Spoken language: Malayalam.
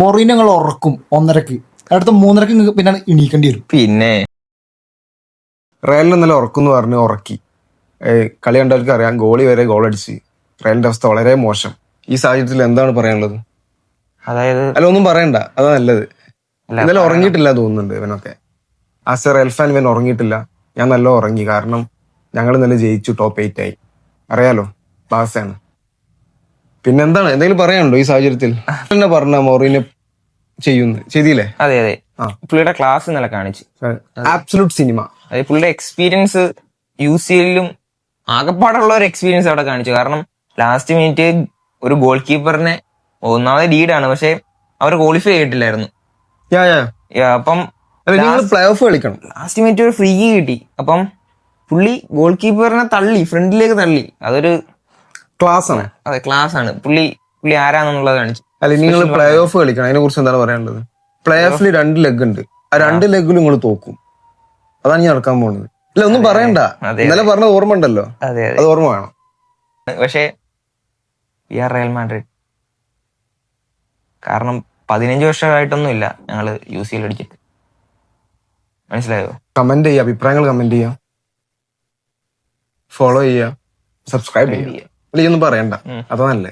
മൊറീനെ ഞങ്ങൾ ഉറക്കും 1:30. അടുത്ത 3:30 പിന്നെ എണീക്കേണ്ടി വരും. പിന്നെ റയലിന് ഇന്നലെ ഉറക്കും എന്ന് പറഞ്ഞ് ഉറക്കി. കളി കണ്ടവർക്ക് അറിയാം, ഗോളി വരെ ഗോൾ അടിച്ച്. റയലിന്റെ അവസ്ഥ വളരെ മോശം. ഈ സാഹചര്യത്തിൽ എന്താണ് പറയാനുള്ളത്? അതായത് അല്ല, ഒന്നും പറയണ്ട, അതാ നല്ലത്. ഇന്നലെ ഉറങ്ങിയിട്ടില്ല തോന്നുന്നുണ്ട് ഇവനൊക്കെ. ആസ് എ റയൽ ഫാൻ ഇവൻ ഉറങ്ങിയിട്ടില്ല. ഞാൻ നല്ല ഉറങ്ങി, കാരണം ഞങ്ങൾ ഇന്നലെ ജയിച്ചു, ടോപ്പ് 8 ആയി. അറിയാലോ, ബാസയാണ്. പിന്നെന്താണ്, എന്തെങ്കിലും പറയാനുണ്ടോ ഈ സാഹചര്യത്തിൽ? എന്നെ പറഞ്ഞ മൊറീനെ ചെയ്തില്ലേ? അതെ അതെ, പുള്ളിയുടെ ക്ലാസ് ഇന്നലെ കാണിച്ചു. Absolute cinema. അതായത് പുള്ളിയുടെ എക്സ്പീരിയൻസ് UCL-ലും ആകെപ്പാടുള്ള ഒരു എക്സ്പീരിയൻസ് അവിടെ കാണിച്ചു. കാരണം ലാസ്റ്റ് മിനിറ്റ് ഒരു ഗോൾ കീപ്പറിനെ, ഒന്നാമത് ലീഡാണ്, പക്ഷെ അവർ ക്വാളിഫൈ ചെയ്തിട്ടില്ലായിരുന്നു. അപ്പം പ്ലേ ഓഫ് കളിക്കണം. ലാസ്റ്റ് മിനിറ്റ് ഒരു ഫ്രീ കിട്ടി. അപ്പം പുള്ളി ഗോൾ കീപ്പറിനെ തള്ളി, ഫ്രണ്ടിലേക്ക് തള്ളി. അതൊരു ക്ലാസ് ആണ്. അതെ, ക്ലാസ് ആണ്. പുള്ളി ആരാന്നുള്ളത് കാണിച്ചു. അല്ലെ, നിങ്ങൾ പ്ലേ ഓഫ് കളിക്കണം. അതിനെ കുറിച്ച് എന്താണ് പറയാനുള്ളത്? പ്ലേ ഓഫിൽ 2 ലെഗ് ഉണ്ട്. ആ 2 ലെഗിലും നിങ്ങൾ തോക്കും. അതാണ് ഞാൻ നടക്കാൻ പോകുന്നത്. ഇല്ല, ഒന്നും പറയണ്ട. ഇന്നലെ പറഞ്ഞ ഓർമ്മ ഉണ്ടല്ലോ, അത് ഓർമ്മ വേണം. പക്ഷേ റയൽ മാഡ്രിഡ്, കാരണം 15 വർഷമായിട്ടൊന്നും ഇല്ല ഞങ്ങള് UCL അടിച്ചിട്ട്. മനസ്സിലായോ? കമന്റ് ചെയ്യുക, അഭിപ്രായങ്ങൾ കമന്റ് ചെയ്യുക, ഫോളോ ചെയ്യുക, സബ്സ്ക്രൈബ് ചെയ്യുക. അല്ല, ഒന്നും പറയണ്ട, അതാ നല്ലേ.